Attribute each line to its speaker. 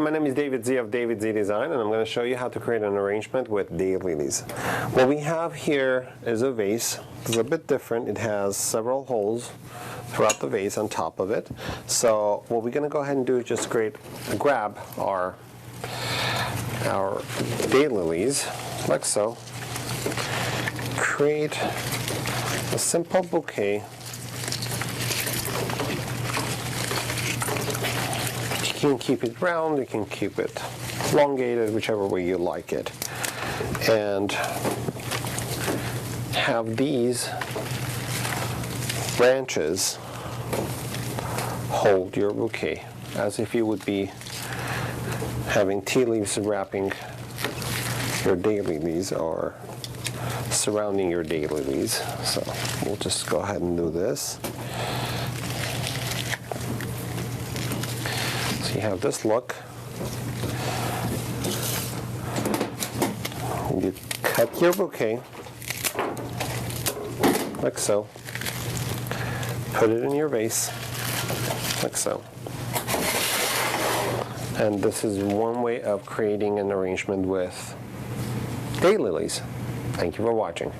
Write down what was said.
Speaker 1: my name is David Z of David Z Design, and I'm going to show you how to create an arrangement with daylilies. What we have here is a vase. It's a bit different. It has several holes throughout the vase on top of it. So what we're going to go ahead and do is just grab our daylilies, like so. Create a simple bouquet. You can keep it round, you can keep it elongated, whichever way you like it. And have these branches hold your bouquet, as if you would be having tea leaves wrapping your daylilies or surrounding your daylilies. So we'll just go ahead and do this. You have this look. You cut your bouquet like so. Put it in your vase like so. And this is one way of creating an arrangement with daylilies. Thank you for watching.